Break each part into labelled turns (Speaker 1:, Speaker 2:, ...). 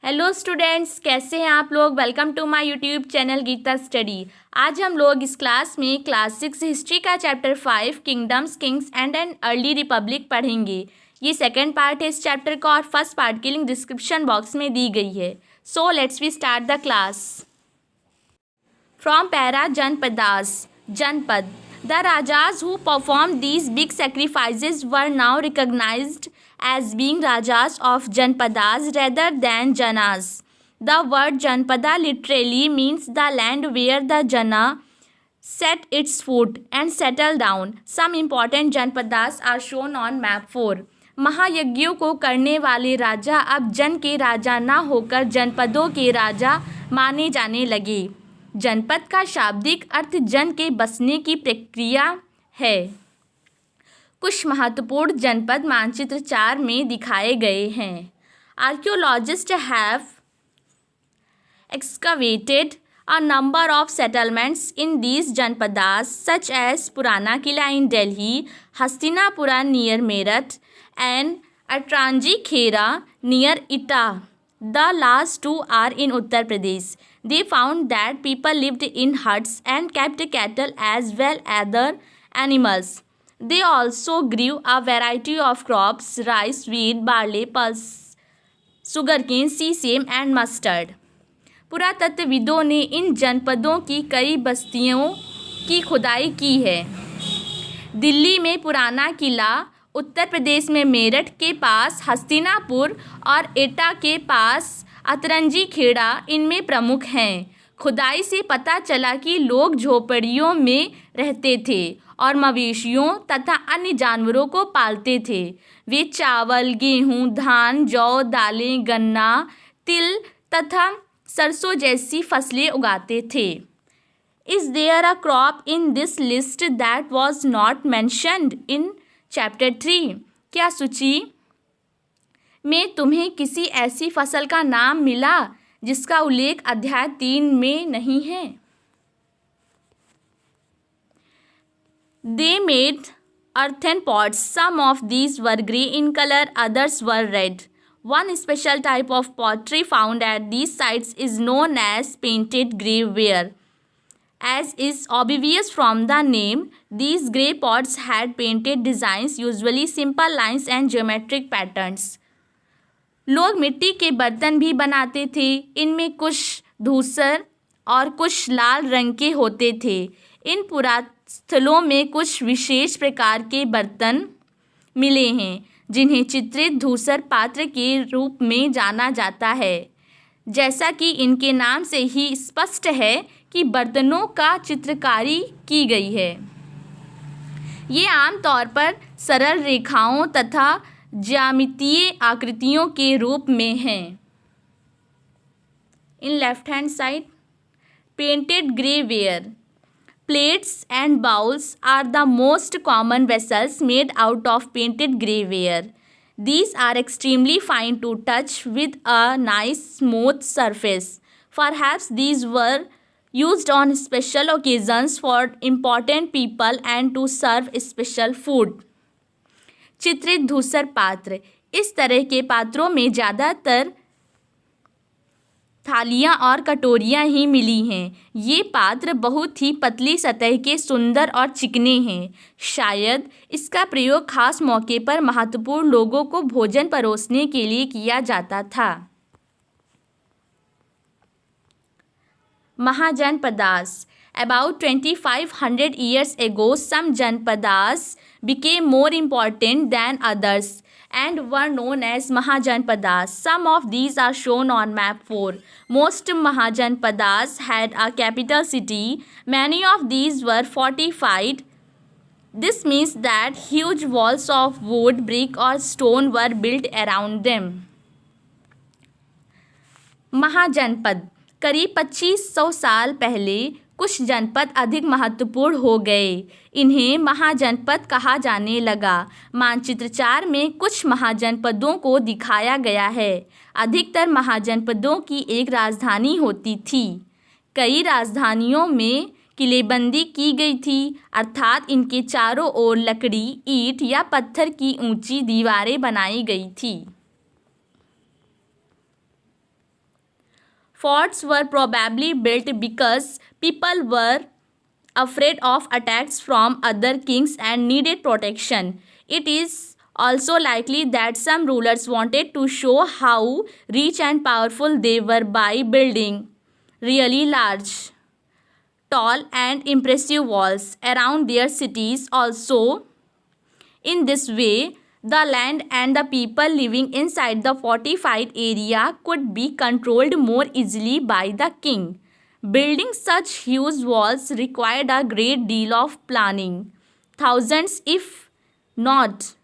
Speaker 1: Hello students, कैसे हैं आप लोग। Welcome to my YouTube channel Geeta study. आज हम लोग इस क्लास में क्लास 6 हिस्ट्री का chapter 5 kingdoms, kings and an early republic पढ़ेंगे। ये सेकंड पार्ट है इस चैप्टर का और फर्स्ट पार्ट की लिंक डिस्क्रिप्शन बॉक्स में दी गई है। So let's we start the class. From para janapadas, जनपद। The rajas who performed these big sacrifices were now recognized as being rajas of Janpadas rather than Janas. The word Janpada literally means the land where the Jana set its foot and settled down. Some important Janpadas are shown on map 4. महायज्ञों को करने वाले राजा अब जन के राजा न होकर जनपदों के राजा माने जाने लगे। जनपद का शाब्दिक अर्थ जन के बसने की प्रक्रिया है। कुछ महत्वपूर्ण जनपद मानचित्र 4 में दिखाए गए हैं। Archaeologist have excavated a number of settlements in these janpadas such as Purana Kila in Delhi, Hastinapura near Meerut and Atranji Khera near Etah. The last two are in Uttar Pradesh. They found that people lived in huts and kept cattle as well as other animals. They also grew a variety of crops: rice, wheat, barley, pulse, sugarcane, sesame and mustard. पुरातत्वविदों ने इन जनपदों की कई बस्तियों की खुदाई की है। दिल्ली में पुराना किला, उत्तर प्रदेश में मेरठ के पास हस्तिनापुर और एटा के पास अतरंजी खेड़ा इनमें प्रमुख हैं। खुदाई से पता चला कि लोग झोपड़ियों में रहते थे और मवेशियों तथा अन्य जानवरों को पालते थे। वे चावल, गेहूं, धान, जौ, दालें, गन्ना, तिल तथा सरसों जैसी फसलें उगाते थे। Is there a crop in this list that was not mentioned in chapter 3? क्या सूची में तुम्हें किसी ऐसी फसल का नाम मिला जिसका उल्लेख अध्याय 3 में नहीं है? They made earthen pots. Some of these were grey in color, others were red. One special type of pottery found at these sites is known as painted grey ware. As is obvious from the name, these grey pots had painted designs, usually simple lines and geometric patterns. लोग मिट्टी के बर्तन भी बनाते थे। इनमें कुछ धूसर और कुछ लाल रंग के होते थे। इन पुरास्थलों में कुछ विशेष प्रकार के बर्तन मिले हैं जिन्हें चित्रित धूसर पात्र के रूप में जाना जाता है। जैसा कि इनके नाम से ही स्पष्ट है कि बर्तनों का चित्रकारी की गई है। ये आमतौर पर सरल रेखाओं तथा ज्यामितीय आकृतियों के रूप में हैं। In left hand side painted grey ware. Plates and bowls are the most common vessels made out of painted grey ware. These are extremely fine to touch with a nice smooth surface. Perhaps these were used on special occasions for important people and to serve special food. चित्रित धूसर पात्र. इस तरह के पात्रों में ज़्यादातर थालियाँ और कटोरियाँ ही मिली हैं। ये पात्र बहुत ही पतली सतह के सुंदर और चिकने हैं। शायद इसका प्रयोग खास मौके पर महत्वपूर्ण लोगों को भोजन परोसने के लिए किया जाता था। Mahajanapadas. About 2500 years ago, some janpadas became more important than others and were known as Mahajanpadas. Some of these are shown on map 4. Most Mahajanpadas had a capital city. Many of these were fortified. This means that huge walls of wood, brick or stone were built around them. महाजनपद. करीब 2500 साल पहले कुछ जनपद अधिक महत्वपूर्ण हो गए। इन्हें महाजनपद कहा जाने लगा। मानचित्र 4 में कुछ महाजनपदों को दिखाया गया है। अधिकतर महाजनपदों की एक राजधानी होती थी। कई राजधानियों में किलेबंदी की गई थी, अर्थात इनके चारों ओर लकड़ी, ईंट या पत्थर की ऊंची दीवारें बनाई गई थी। Forts were probably built because people were afraid of attacks from other kings and needed protection. It is also likely that some rulers wanted to show how rich and powerful they were by building really large, tall, and impressive walls around their cities. Also, in this way, the land and the people living inside the fortified area could be controlled more easily by the king. Building such huge walls required a great deal of planning. Thousands, if not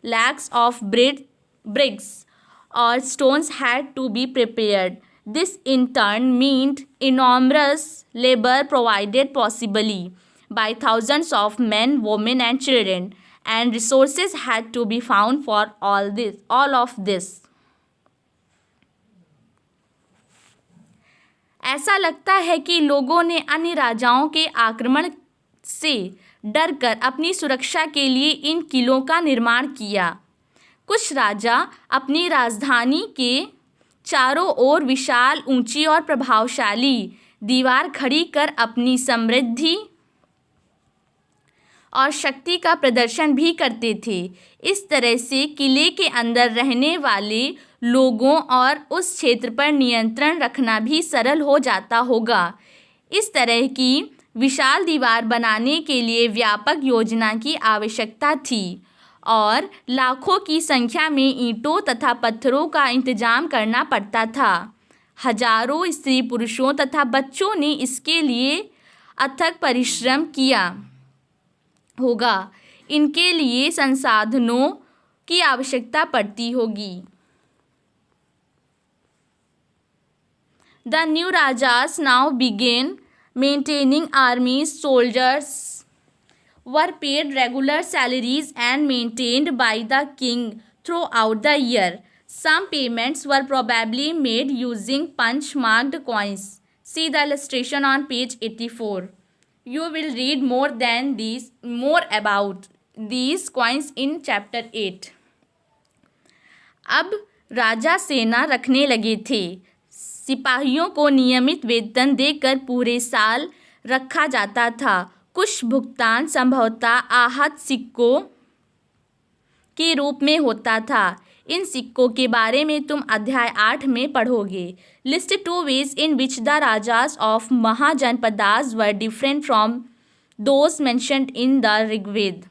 Speaker 1: lakhs, of bricks or stones had to be prepared. This in turn meant enormous labor provided possibly by thousands of men, women, and children, and resources had to be found for all of this. ऐसा लगता है कि लोगों ने अन्य राजाओं के आक्रमण से डरकर अपनी सुरक्षा के लिए इन किलों का निर्माण किया. कुछ राजा अपनी राजधानी के चारों ओर विशाल, ऊंची और प्रभावशाली दीवार खड़ी कर अपनी समृद्धि और शक्ति का प्रदर्शन भी करते थे. इस तरह से किले के अंदर रहने वाले लोगों और उस क्षेत्र पर नियंत्रण रखना भी सरल हो जाता होगा. इस तरह की विशाल दीवार बनाने के लिए व्यापक योजना की आवश्यकता थी और लाखों की संख्या में ईंटों तथा पत्थरों का इंतजाम करना पड़ता था. हजारों स्त्री पुरुषों तथा बच्चों ने इसके लिए अथक परिश्रम किया होगा. इनके लिए संसाधनों की आवश्यकता पड़ती होगी. The new rajas now began maintaining armies. Soldiers were paid regular salaries and maintained by the king throughout the year. Some payments were probably made using punch-marked coins. See the illustration on page 84. You will read more about these coins in chapter 8. अब राजा सेना रखने लगे थे. सिपाहियों को नियमित वेतन देकर पूरे साल रखा जाता था. कुछ भुगतान संभवतः आहत सिक्कों के रूप में होता था. इन सिक्कों के बारे में तुम अध्याय 8 में पढ़ोगे. List 2 ways in which the rajas of mahajanapadas were different from those mentioned in the Rigveda.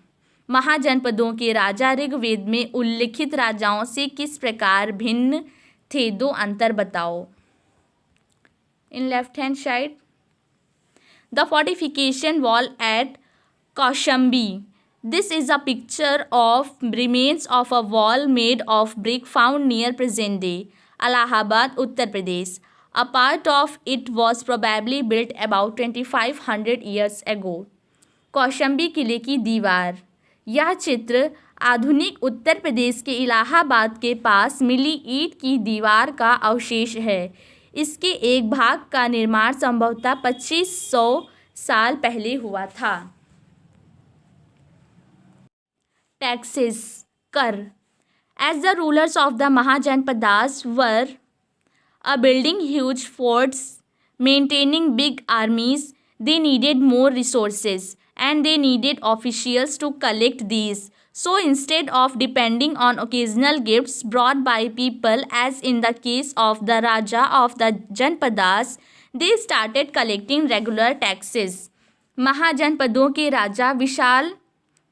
Speaker 1: महाजनपदों के राजा ऋग्वेद में उल्लिखित राजाओं से किस प्रकार भिन्न थे. 2 अंतर बताओ. In left hand side, the fortification wall at Kaushambi. This is a picture of remains of a wall made of brick found near present day Allahabad, Uttar Pradesh. A part of it was probably built about 2500 years ago. Kaushambi किले की दीवार. यह चित्र आधुनिक उत्तर प्रदेश के इलाहाबाद के पास मिली ईंट की दीवार का अवशेष है. इसके एक भाग का निर्माण संभवतः 2500 साल पहले हुआ था. Taxes, कर. As the rulers of the Mahajanpadas were building huge forts, maintaining big armies, they needed more resources and they needed officials to collect these. So instead of depending on occasional gifts brought by people, as in the case of the Raja of the Janpadas, they started collecting regular taxes. महाजनपदों के राजा विशाल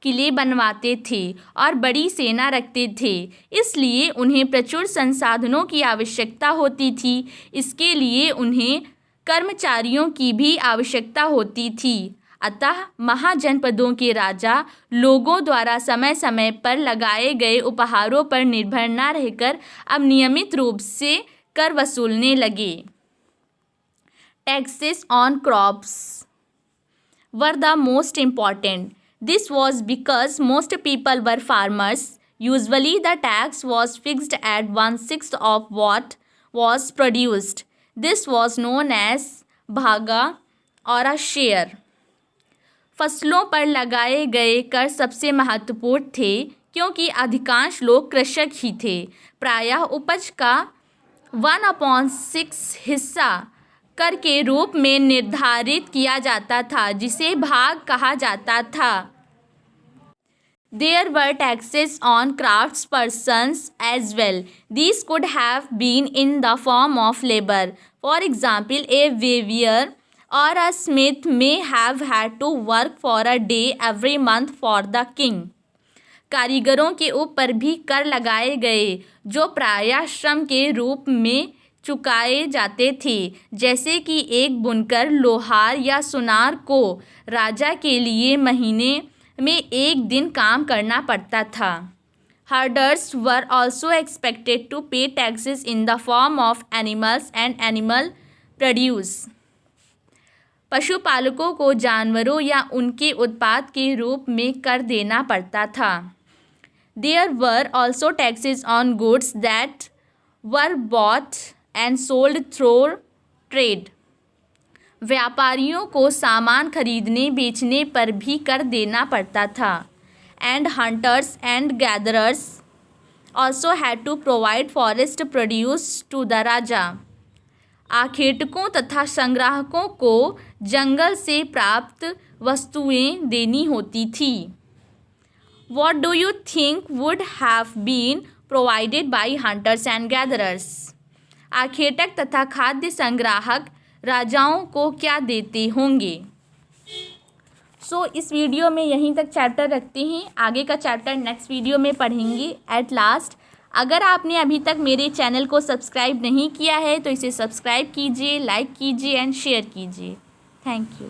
Speaker 1: किले बनवाते थे और बड़ी सेना रखते थे. इसलिए उन्हें प्रचुर संसाधनों की आवश्यकता होती थी. इसके लिए उन्हें कर्मचारियों की भी आवश्यकता होती थी. अतः महाजनपदों के राजा लोगों द्वारा समय समय पर लगाए गए उपहारों पर निर्भर न रहकर अब नियमित रूप से कर वसूलने लगे. Taxes on crops were the most important. This was because most people were farmers. Usually the tax was fixed at 1/6 of what was produced. This was known as bhaga or a share. फसलों पर लगाए गए कर सबसे महत्वपूर्ण थे क्योंकि अधिकांश लोग कृषक ही थे. प्रायः उपज का 1/6 हिस्सा कर के रूप में निर्धारित किया जाता था, जिसे भाग कहा जाता था। There were taxes on craftspersons as well. These could have been in the form of labor. For example, a weaver or a smith may have had to work for a day every month for the king. कारीगरों के ऊपर भी कर लगाए गए, जो प्रायः श्रम के रूप में चुकाए जाते थे, जैसे कि एक बुनकर, लोहार या सुनार को राजा के लिए महीने में एक दिन काम करना पड़ता था। Herders were also expected to pay taxes in the form of animals and animal produce. पशुपालकों को जानवरों या उनके उत्पाद के रूप में कर देना पड़ता था। There were also taxes on goods that were bought and sold through trade. व्यापारियों को सामान खरीदने बेचने पर भी कर देना पड़ता था। And hunters and gatherers also had to provide forest produce to the राजा। आखेटकों तथा संग्राहकों को जंगल से प्राप्त वस्तुएं देनी होती थी। What do you think would have been provided by hunters and gatherers? आखेटक तथा खाद्य संग्राहक राजाओं को क्या देते होंगे? इस वीडियो में यहीं तक चैप्टर रखते हैं। आगे का चैप्टर नेक्स्ट वीडियो में पढ़ेंगे। एट लास्ट, अगर आपने अभी तक मेरे चैनल को सब्सक्राइब नहीं किया है तो इसे सब्सक्राइब कीजिए, लाइक कीजिए एंड शेयर कीजिए। Thank you.